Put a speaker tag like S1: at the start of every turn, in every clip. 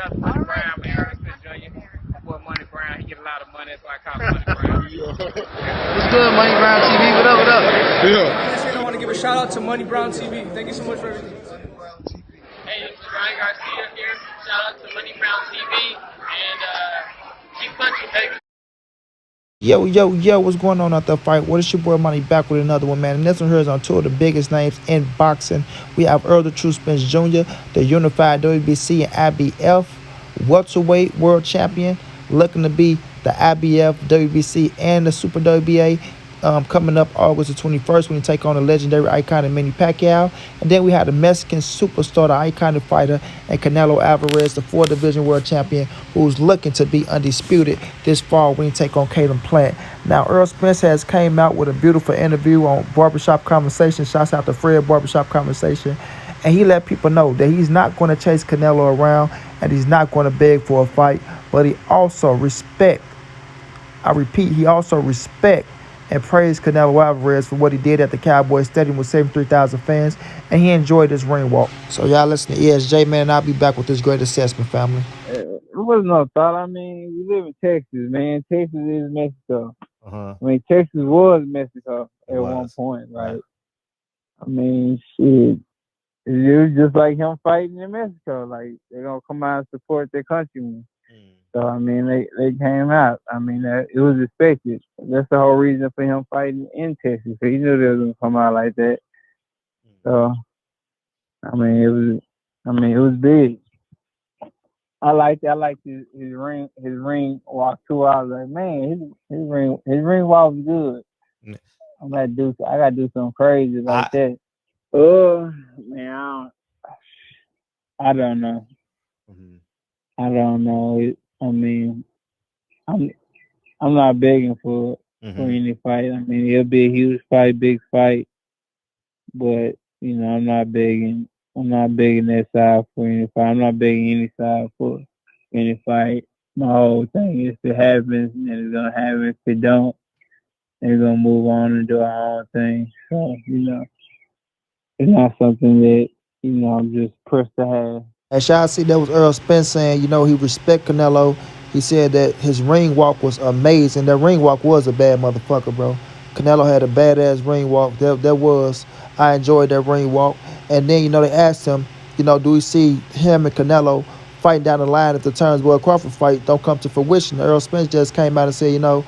S1: out to Money Brown, man. Errol Spence Jr. My boy Money Brown, he get a lot of money, that's why I call him Money Brown.
S2: What's good, Money Brown TV? What up, what up?
S3: Yeah. I want to give a shout out to Money Brown TV. Thank you so much for everything.
S1: Hey, this is Ryan Garcia here. Shout out to Money Brown TV, and keep punching, baby.
S2: Yo, what's going on out there, fight? What is your boy Money back with another one, man? And this one here is on two of the biggest names in boxing. We have Errol the True Spence Jr., the unified WBC and IBF welterweight world champion, looking to be the IBF, WBC, and the Super WBA. Coming up August the 21st when he take on the legendary iconic Manny Pacquiao. And then we have the Mexican superstar, the iconic fighter, and Canelo Alvarez, the 4-division world champion, who's looking to be undisputed this fall when he take on Caleb Plant. Now, Errol Spence has came out with a beautiful interview on Barbershop Conversation. Shouts out to Fred Barbershop Conversation. And he let people know that he's not going to chase Canelo around and he's not going to beg for a fight. But he also I repeat, he also respect and praised Canelo Alvarez for what he did at the Cowboys Stadium with 73,000 fans, and he enjoyed his ring walk. So y'all listen to ESJ, man, and I'll be back with this great assessment, family.
S4: It was no thought. I mean, we live in Texas, man. Texas is Mexico. I mean, Texas was Mexico at one point, right? I mean, shit. It was just like him fighting in Mexico. Like, they're going to come out and support their countrymen. So, I mean, they came out. I mean, it was expected. That's the whole reason for him fighting in Texas. So he knew they were going to come out like that. So, I mean, it was big. I liked his ring walk too. I was like, man, his ring walk was good. I gotta do something crazy like that. Oh man, I don't know. I don't know. I mean, I'm not begging for any fight. I mean, it'll be a huge fight, big fight, but you know, I'm not begging that side for any fight. I'm not begging any side for any fight. My whole thing is, if it happens, then it's gonna happen. If it don't, then we're gonna move on and do our own thing. So, you know, it's not something that, you know, I'm just pressed to have.
S2: As y'all see, that was Errol Spence saying, you know, he respect Canelo. He said that his ring walk was amazing. That ring walk was a bad motherfucker, bro. Canelo had a badass ring walk. I enjoyed that ring walk. And then, you know, they asked him, you know, do we see him and Canelo fighting down the line if the Terrence Crawford fight don't come to fruition? Errol Spence just came out and said, you know,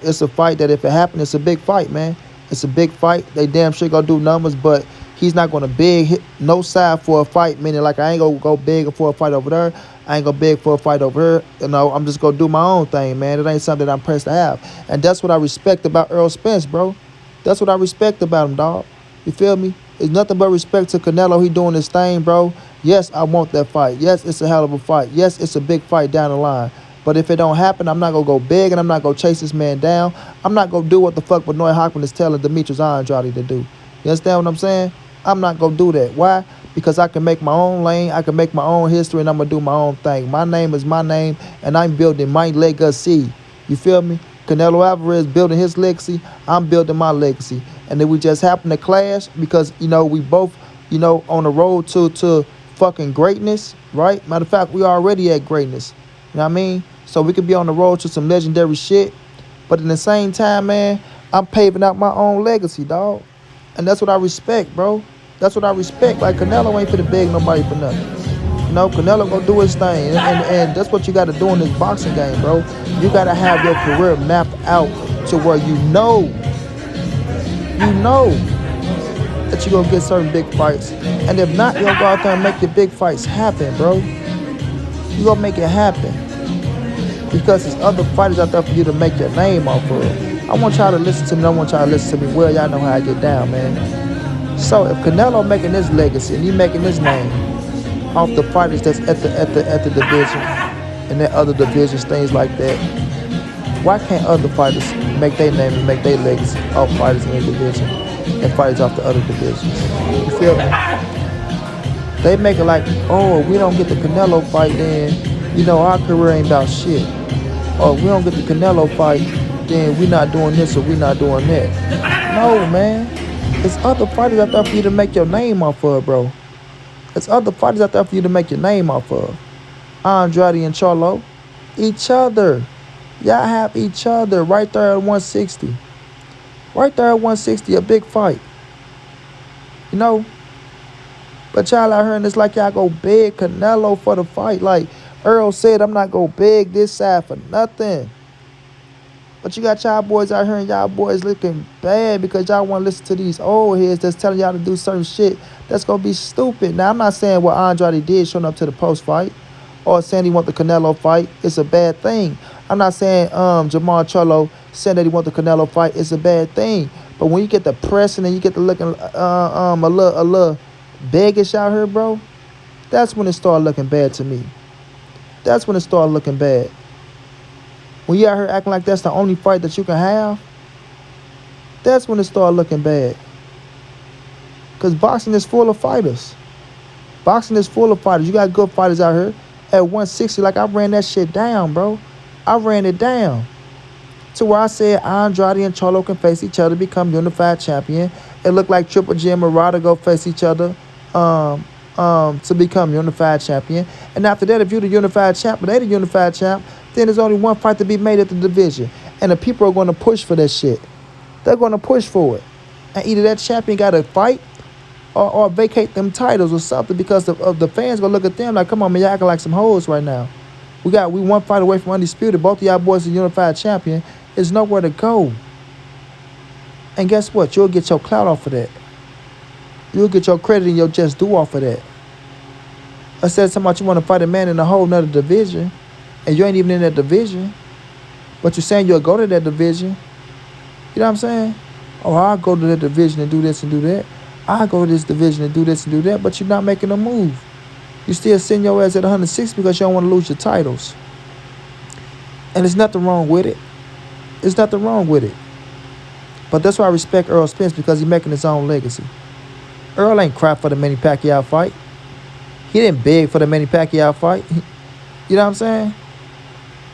S2: it's a fight that if it happens, it's a big fight, man. It's a big fight. They damn sure gonna do numbers, but he's not gonna beg no side for a fight, meaning like I ain't gonna go beg for a fight over there. I ain't gonna beg for a fight over here. You know, I'm just gonna do my own thing, man. It ain't something that I'm pressed to have. And that's what I respect about Errol Spence, bro. That's what I respect about him, dog. You feel me? It's nothing but respect to Canelo. He doing his thing, bro. Yes, I want that fight. Yes, it's a hell of a fight. Yes, it's a big fight down the line. But if it don't happen, I'm not going to go big and I'm not going to chase this man down. I'm not going to do what the fuck Benoit Hockman is telling Demetrius Andrade to do. You understand what I'm saying? I'm not going to do that. Why? Because I can make my own lane. I can make my own history and I'm going to do my own thing. My name is my name and I'm building my legacy. You feel me? Canelo Alvarez building his legacy. I'm building my legacy. And then we just happen to clash because, you know, we both, you know, on the road to fucking greatness, right? Matter of fact, we already at greatness. You know what I mean? So we could be on the road to some legendary shit. But at the same time, man, I'm paving out my own legacy, dog. And that's what I respect, bro. That's what I respect. Like, Canelo ain't finna beg nobody for nothing. You know, Canelo gonna do his thing. And that's what you gotta do in this boxing game, bro. You gotta have your career mapped out to where you know that you're gonna get certain big fights. And if not, you're gonna go out there and make your big fights happen, bro. You're gonna make it happen. Because there's other fighters out there for you to make your name off of. I want y'all to listen to me. I want y'all to listen to me well. Y'all know how I get down, man. So if Canelo making this legacy and he making his name off the fighters that's at the division and the other divisions, things like that, why can't other fighters make their name and make their legacy off fighters in the division and fighters off the other divisions? You feel me? They make it like, oh, we don't get the Canelo fight, then, you know, our career ain't about shit. Or we don't get the Canelo fight, then we not doing this or we not doing that. No, man. There's other fighters out there for you to make your name off of, bro. There's other fighters out there for you to make your name off of. Andrade and Charlo. Each other. Y'all have each other right there at 160. Right there at 160, a big fight. You know? But y'all out here and it's like y'all go big Canelo for the fight. Like Errol said, I'm not go big this side for nothing. But you got y'all boys out here and y'all boys looking bad because y'all want to listen to these old heads that's telling y'all to do certain shit that's going to be stupid. Now, I'm not saying what Andrade did showing up to the post fight or saying he want the Canelo fight. It's a bad thing. I'm not saying Jamal Charlo saying that he want the Canelo fight. It's a bad thing. But when you get the pressing and you get the looking a little beggish out here, bro, that's when it start looking bad to me. That's when it start looking bad. When you out here acting like that's the only fight that you can have, that's when it start looking bad. Because boxing is full of fighters. Boxing is full of fighters. You got good fighters out here. At 160, like I ran that shit down, bro. I ran it down. To where I said Andrade and Charlo can face each other, become unified champion. It looked like Triple G and Murata go face each other to become unified champion. And after that, if you're the unified champ, but they the unified champ, then there's only one fight to be made at the division. And the people are going to push for that shit. They're going to push for it. And either that champion got to fight or vacate them titles or something because of the fans going to look at them like, come on, man, y'all acting like some hoes right now. We one fight away from undisputed. Both of y'all boys are unified champion. There's nowhere to go. And guess what? You'll get your clout off of that. You'll get your credit and your just due off of that. I said something about you want to fight a man in a whole nother division. And you ain't even in that division. But you're saying you'll go to that division. You know what I'm saying? Oh, I'll go to that division and do this and do that. I'll go to this division and do this and do that. But you're not making a move. You still sitting your ass at 106 because you don't want to lose your titles. And there's nothing wrong with it. There's nothing wrong with it. But that's why I respect Errol Spence because he's making his own legacy. Errol ain't crap for the Manny Pacquiao fight. He didn't beg for the Manny Pacquiao fight. You know what I'm saying?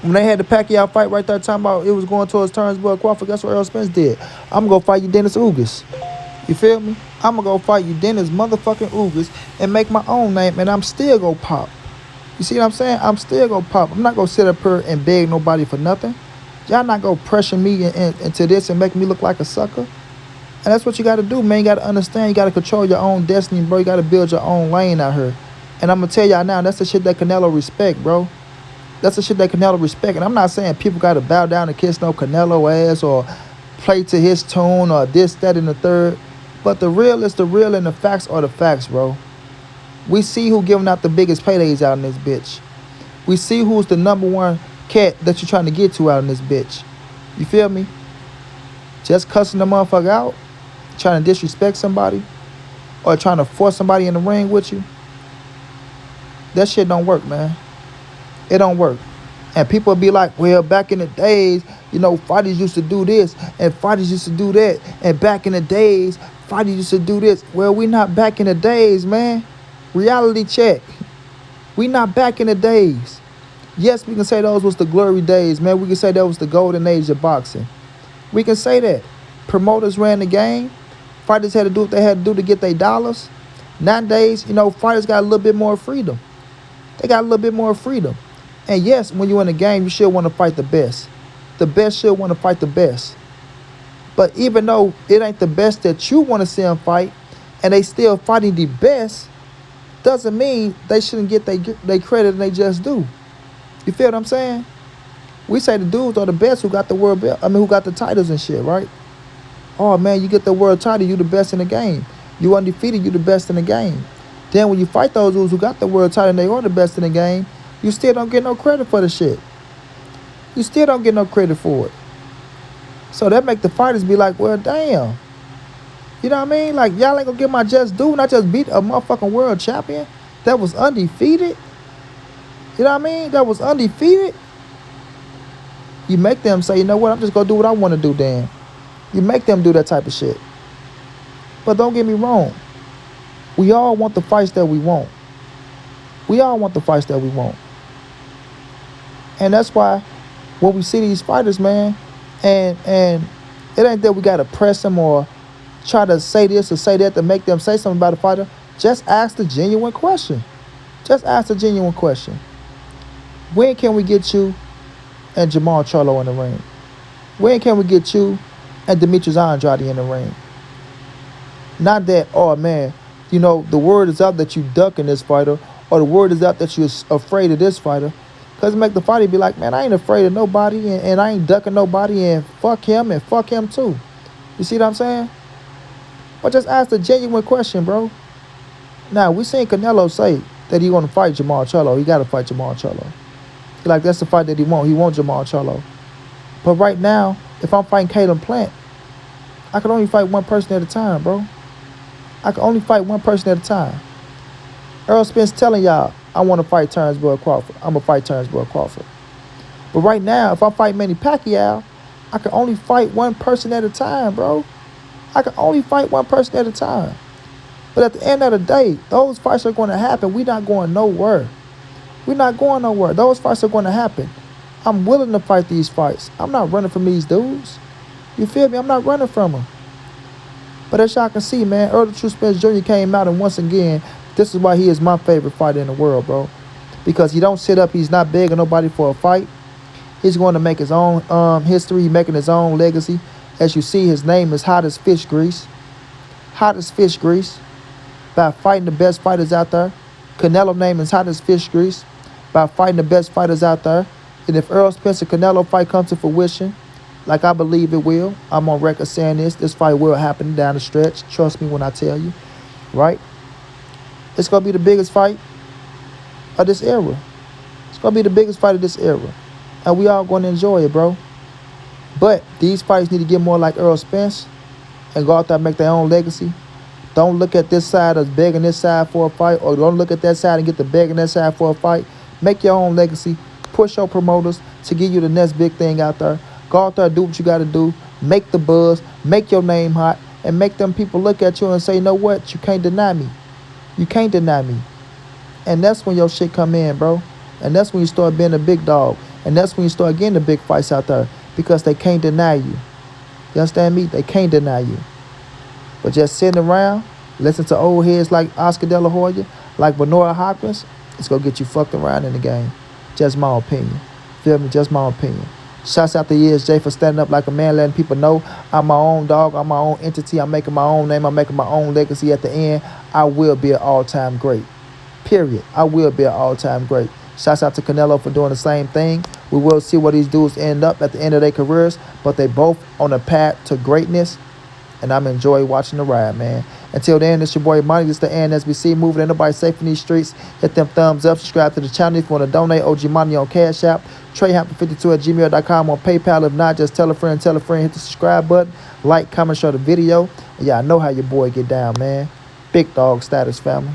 S2: When they had the Pacquiao fight right there talking about it was going towards Turnsburg Crawford, that's what Errol Spence did. I'm going to go fight you Dennis Ugas. You feel me? I'm going to go fight you Dennis motherfucking Ugas and make my own name, and I'm still going to pop. You see what I'm saying? I'm still going to pop. I'm not going to sit up here and beg nobody for nothing. Y'all not going to pressure me into this and make me look like a sucker. And that's what you got to do, man. You got to understand. You got to control your own destiny, bro. You got to build your own lane out here. And I'm going to tell y'all now, that's the shit that Canelo respect, bro. That's the shit that Canelo respect. And I'm not saying people got to bow down and kiss no Canelo ass or play to his tune or this, that, and the third. But the real is the real and the facts are the facts, bro. We see who giving out the biggest paydays out in this bitch. We see who's the number one cat that you're trying to get to out in this bitch. You feel me? Just cussing the motherfucker out, trying to disrespect somebody, or trying to force somebody in the ring with you. That shit don't work, man. It don't work. And people be like, well, back in the days, you know, fighters used to do this, and fighters used to do that, and back in the days, fighters used to do this. Well, we not back in the days, man. Reality check. We not back in the days. Yes, we can say those was the glory days, man. We can say that was the golden age of boxing. We can say that. Promoters ran the game. Fighters had to do what they had to do to get their dollars. Nowadays, you know, fighters got a little bit more freedom. They got a little bit more freedom. And yes, when you're in a game, you should want to fight the best. The best should want to fight the best. But even though it ain't the best that you want to see them fight, and they still fighting the best, doesn't mean they shouldn't get their credit and they just do. You feel what I'm saying? We say the dudes are the best who got the world belt. I mean, who got the titles and shit, right? Oh, man, you get the world title, you the best in the game. You undefeated, you the best in the game. Then when you fight those dudes who got the world title and they are the best in the game, you still don't get no credit for the shit. You still don't get no credit for it. So that make the fighters be like, well, damn. You know what I mean? Like, y'all ain't gonna get my just due and I just beat a motherfucking world champion that was undefeated. You know what I mean? That was undefeated. You make them say, you know what, I'm just gonna do what I want to do then. You make them do that type of shit. But don't get me wrong. We all want the fights that we want. We all want the fights that we want. And that's why when we see these fighters, man, and it ain't that we gotta press them or try to say this or say that to make them say something about a fighter. Just ask the genuine question. Just ask the genuine question. When can we get you and Jamal Charlo in the ring? When can we get you and Demetrius Andrade in the ring? Not that, oh man, the word is out that you ducking this fighter, or the word is out that you're afraid of this fighter. Because it make the fighter be like, man, I ain't afraid of nobody, and I ain't ducking nobody, and fuck him too. You see what I'm saying? But just ask a genuine question, bro. Now, we seen Canelo say that he want to fight Jamal Charlo. He got to fight Jamal Charlo. Like, that's the fight that he want. He wants Jamal Charlo. But right now, if I'm fighting Caleb Plant, I can only fight one person at a time, bro. I can only fight one person at a time. Errol Spence telling y'all, I want to fight Terrence Crawford. I'm going to fight Terrence Crawford. But right now, if I fight Manny Pacquiao, I can only fight one person at a time, bro. I can only fight one person at a time. But at the end of the day, those fights are going to happen. We're not going nowhere. We're not going nowhere. Those fights are going to happen. I'm willing to fight these fights. I'm not running from these dudes. You feel me? I'm not running from them. But as y'all can see, man, Errol the True Spence Jr. came out, and once again, this is why he is my favorite fighter in the world, bro. Because he don't sit up. He's not begging nobody for a fight. He's going to make his own history. He's making his own legacy. As you see, his name is hot as fish grease. Hot as fish grease. By fighting the best fighters out there. Canelo name is hot as fish grease. By fighting the best fighters out there. And if Errol Spence and Canelo fight comes to fruition, like I believe it will, I'm on record saying this fight will happen down the stretch. Trust me when I tell you, right? It's going to be the biggest fight of this era. It's going to be the biggest fight of this era. And we all going to enjoy it, bro. But these fights need to get more like Errol Spence and go out there and make their own legacy. Don't look at this side as begging this side for a fight, or don't look at that side and get the begging that side for a fight. Make your own legacy. Push your promoters to give you the next big thing out there. Go out there, do what you got to do. Make the buzz. Make your name hot. And make them people look at you and say, you know what? You can't deny me. You can't deny me. And that's when your shit come in, bro. And that's when you start being a big dog. And that's when you start getting the big fights out there. Because they can't deny you. You understand me? They can't deny you. But just sitting around, listen to old heads like Oscar De La Hoya, like Bernard Hopkins, it's going to get you fucked around in the game. Just my opinion. Feel me? Just my opinion. Shouts out to ESJ for standing up like a man, letting people know I'm my own dog, I'm my own entity, I'm making my own name, I'm making my own legacy. At the end, I will be an all-time great. Period. I will be an all-time great. Shouts out to Canelo for doing the same thing. We will see where these dudes end up at the end of their careers, but they both on a path to greatness, and I'm enjoying watching the ride, man. Until then, it's your boy Money. This is the NSBC moving. Ain't nobody safe in these streets. Hit them thumbs up. Subscribe to the channel if you want to donate. OG Money on Cash App. TreyHampton52@gmail.com on PayPal. If not, just tell a friend. Hit the subscribe button. Like, comment, share the video. And yeah, I know how your boy get down, man. Big dog status, family.